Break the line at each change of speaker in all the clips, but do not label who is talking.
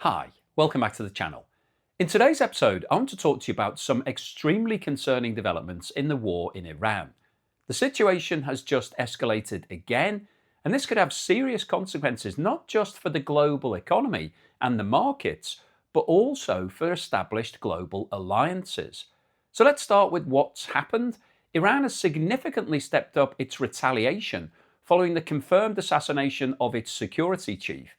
Hi, welcome back to the channel. In today's episode, I want to talk to you about some extremely concerning developments in the war in Iran. The situation has just escalated again, and this could have serious consequences not just for the global economy and the markets, but also for established global alliances. So let's start with what's happened. Iran has significantly stepped up its retaliation following the confirmed assassination of its security chief,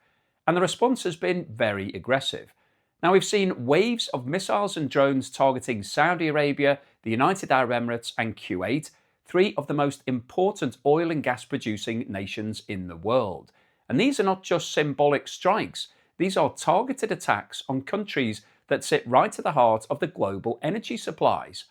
and the response has been very aggressive. Now, we've seen waves of missiles and drones targeting Saudi Arabia, the United Arab Emirates, and Kuwait, three of the most important oil and gas producing nations in the world. And these are not just symbolic strikes, these are targeted attacks on countries that sit right at the heart of the global energy supplies.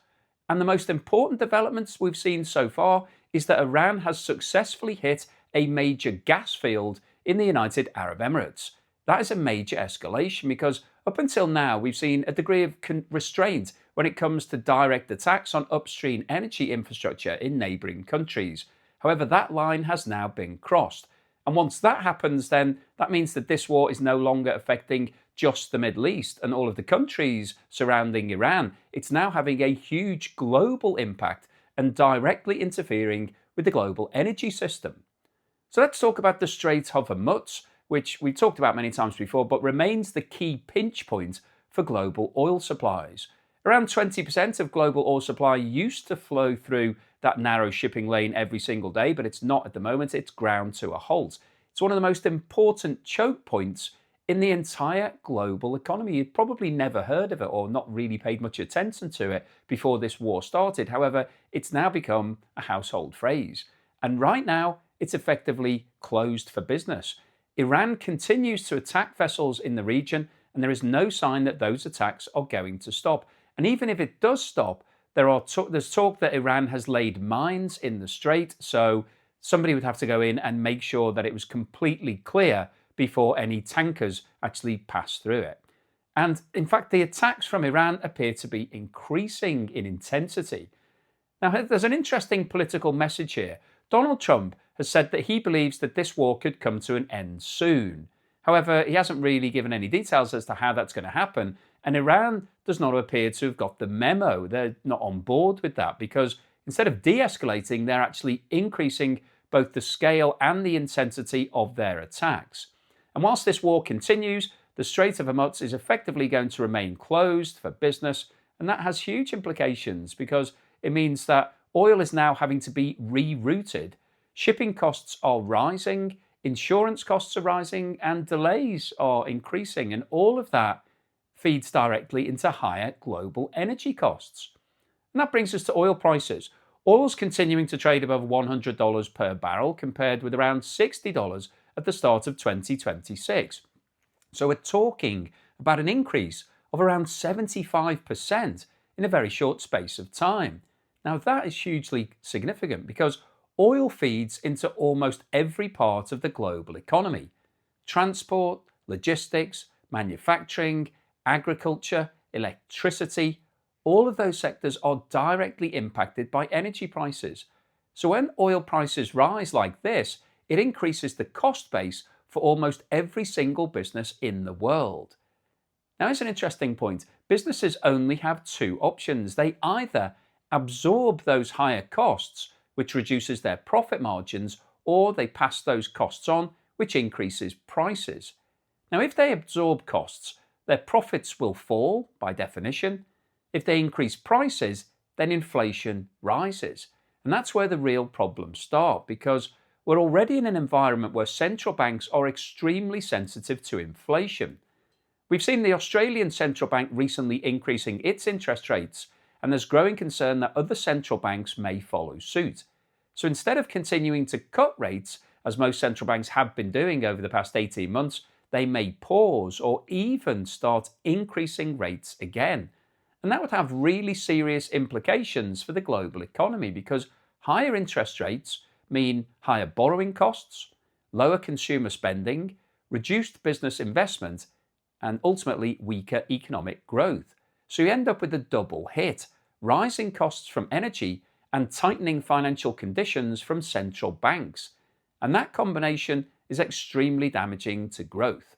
And the most important developments we've seen so far is that Iran has successfully hit a major gas field in the United Arab Emirates. That is a major escalation because up until now we've seen a degree of restraint when it comes to direct attacks on upstream energy infrastructure in neighbouring countries. However, that line has now been crossed. And once that happens, then that means that this war is no longer affecting just the Middle East and all of the countries surrounding Iran. It's now having a huge global impact and directly interfering with the global energy system. So let's talk about the Strait of Hormuz, which we've talked about many times before, but remains the key pinch point for global oil supplies. Around 20% of global oil supply used to flow through that narrow shipping lane every single day, but it's not at the moment. It's ground to a halt. It's one of the most important choke points in the entire global economy. You've probably never heard of it or not really paid much attention to it before this war started. However, it's now become a household phrase. And right now, it's effectively closed for business. Iran continues to attack vessels in the region, and there is no sign that those attacks are going to stop. And even if it does stop, there's talk that Iran has laid mines in the strait, so somebody would have to go in and make sure that it was completely clear before any tankers actually pass through it. And in fact, the attacks from Iran appear to be increasing in intensity. Now, there's an interesting political message here. Donald Trump has said that he believes that this war could come to an end soon. However, he hasn't really given any details as to how that's going to happen, and Iran does not appear to have got the memo. They're not on board with that because instead of de-escalating, they're actually increasing both the scale and the intensity of their attacks. And whilst this war continues, the Strait of Hormuz is effectively going to remain closed for business, and that has huge implications because it means that oil is now having to be rerouted. Shipping costs are rising, insurance costs are rising, and delays are increasing. And all of that feeds directly into higher global energy costs. And that brings us to oil prices. Oil's continuing to trade above $100 per barrel compared with around $60 at the start of 2026. So we're talking about an increase of around 75% in a very short space of time. Now, that is hugely significant because oil feeds into almost every part of the global economy. Transport, logistics, manufacturing, agriculture, electricity, all of those sectors are directly impacted by energy prices. So when oil prices rise like this, it increases the cost base for almost every single business in the world. Now, here's an interesting point. Businesses only have two options. They either absorb those higher costs, which reduces their profit margins, or they pass those costs on, which increases prices. Now, if they absorb costs, their profits will fall by definition. If they increase prices, then inflation rises. And that's where the real problems start because we're already in an environment where central banks are extremely sensitive to inflation. We've seen the Australian central bank recently increasing its interest rates, and there's growing concern that other central banks may follow suit. So instead of continuing to cut rates, as most central banks have been doing over the past 18 months, they may pause or even start increasing rates again. And that would have really serious implications for the global economy because higher interest rates mean higher borrowing costs, lower consumer spending, reduced business investment, and ultimately weaker economic growth. So you end up with a double hit: rising costs from energy and tightening financial conditions from central banks. And that combination is extremely damaging to growth.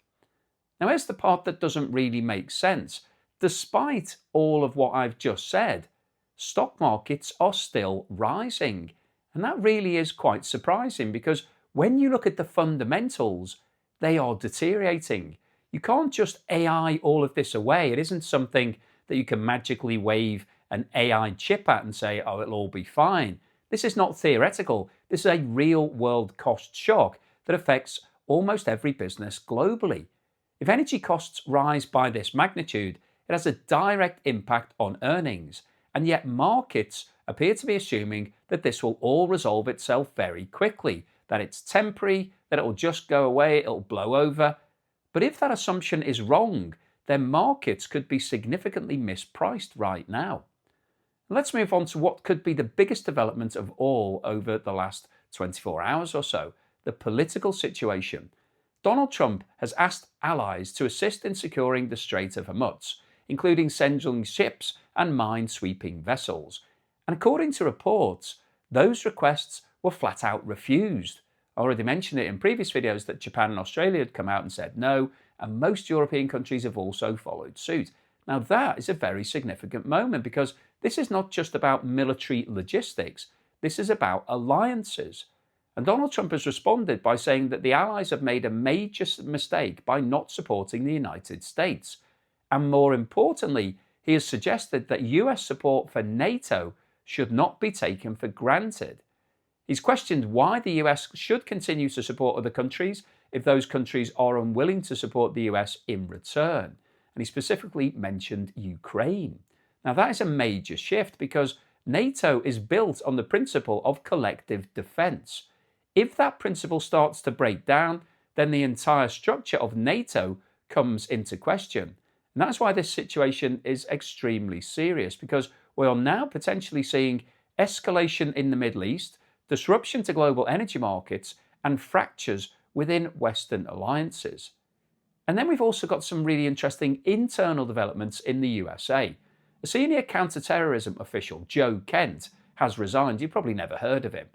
Now, here's the part that doesn't really make sense. Despite all of what I've just said, stock markets are still rising. And that really is quite surprising because when you look at the fundamentals, they are deteriorating. You can't just AI all of this away. It isn't something that you can magically wave an AI chip at and say, oh, it'll all be fine. This is not theoretical. This is a real world cost shock that affects almost every business globally. If energy costs rise by this magnitude, it has a direct impact on earnings, and yet markets appear to be assuming that this will all resolve itself very quickly, that it's temporary, that it will just go away, it'll blow over. But if that assumption is wrong, then markets could be significantly mispriced right now. Let's move on to what could be the biggest development of all over the last 24 hours or so, the political situation. Donald Trump has asked allies to assist in securing the Strait of Hormuz, including sending ships and mine-sweeping vessels. And according to reports, those requests were flat out refused. I already mentioned it in previous videos that Japan and Australia had come out and said no, and most European countries have also followed suit. Now that is a very significant moment because this is not just about military logistics, this is about alliances. And Donald Trump has responded by saying that the Allies have made a major mistake by not supporting the United States. And more importantly, he has suggested that US support for NATO should not be taken for granted. He's questioned why the US should continue to support other countries if those countries are unwilling to support the US in return. And he specifically mentioned Ukraine. Now that is a major shift because NATO is built on the principle of collective defense. If that principle starts to break down, then the entire structure of NATO comes into question. And that's why this situation is extremely serious because we are now potentially seeing escalation in the Middle East, disruption to global energy markets, and fractures within Western alliances. And then we've also got some really interesting internal developments in the USA. A senior counterterrorism official, Joe Kent, has resigned. You've probably never heard of him.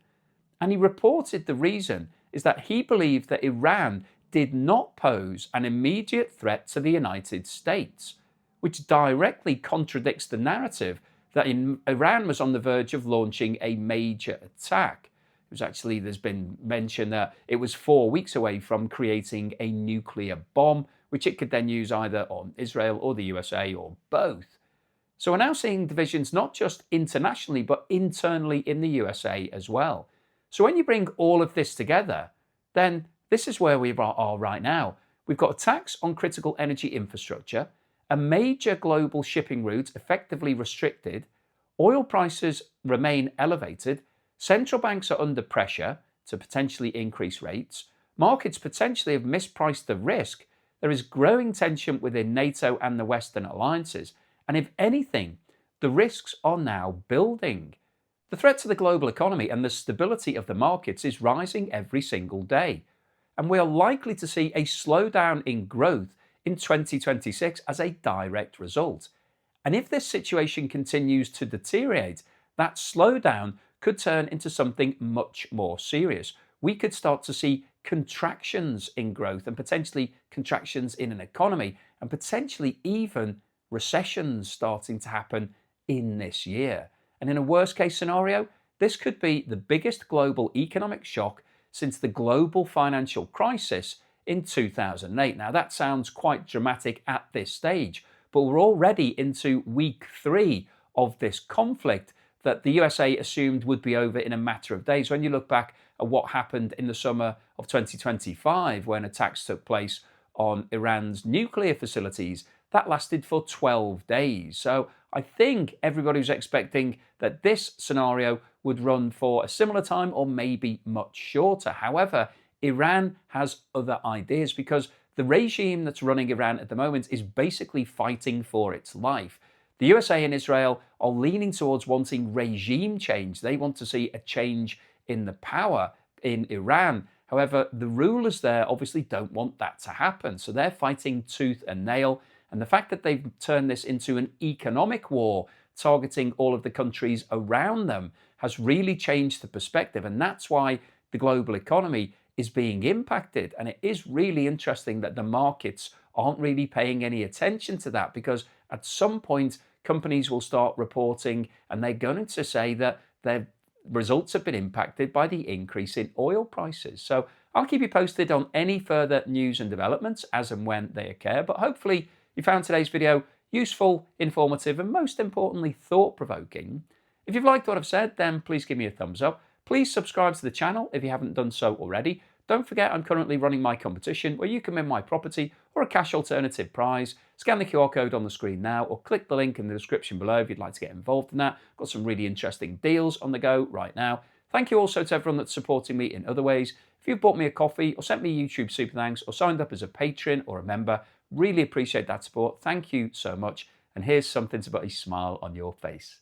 And he reported the reason is that he believed that Iran did not pose an immediate threat to the United States, which directly contradicts the narrative that Iran was on the verge of launching a major attack. It was actually, there's been mention that it was 4 weeks away from creating a nuclear bomb, which it could then use either on Israel or the USA or both. So we're now seeing divisions not just internationally, but internally in the USA as well. So when you bring all of this together, then this is where we are right now. We've got attacks on critical energy infrastructure, a major global shipping route effectively restricted, oil prices remain elevated, central banks are under pressure to potentially increase rates, markets potentially have mispriced the risk, there is growing tension within NATO and the Western alliances, and if anything, the risks are now building. The threat to the global economy and the stability of the markets is rising every single day, and we are likely to see a slowdown in growth in 2026 as a direct result. And if this situation continues to deteriorate, that slowdown could turn into something much more serious. We could start to see contractions in growth and potentially contractions in an economy and potentially even recessions starting to happen in this year. And in a worst case scenario, this could be the biggest global economic shock since the global financial crisis in 2008. Now that sounds quite dramatic at this stage, but we're already into week 3 of this conflict that the USA assumed would be over in a matter of days. When you look back at what happened in the summer of 2025, when attacks took place on Iran's nuclear facilities, that lasted for 12 days. So I think everybody was expecting that this scenario would run for a similar time or maybe much shorter. However, Iran has other ideas because the regime that's running Iran at the moment is basically fighting for its life. The USA and Israel are leaning towards wanting regime change. They want to see a change in the power in Iran. However, the rulers there obviously don't want that to happen. So they're fighting tooth and nail. And the fact that they've turned this into an economic war, targeting all of the countries around them, has really changed the perspective. And that's why the global economy is being impacted. And it is really interesting that the markets aren't really paying any attention to that, because at some point companies will start reporting and they're going to say that their results have been impacted by the increase in oil prices. So I'll keep you posted on any further news and developments as and when they occur. But hopefully you found today's video useful, informative, and most importantly, thought-provoking. If you've liked what I've said, then please give me a thumbs up. Please subscribe to the channel if you haven't done so already. Don't forget, I'm currently running my competition where you can win my property or a cash alternative prize. Scan the QR code on the screen now or click the link in the description below if you'd like to get involved in that. Got some really interesting deals on the go right now. Thank you also to everyone that's supporting me in other ways. If you've bought me a coffee or sent me a YouTube super thanks or signed up as a patron or a member, really appreciate that support. Thank you so much. And here's something to put a smile on your face.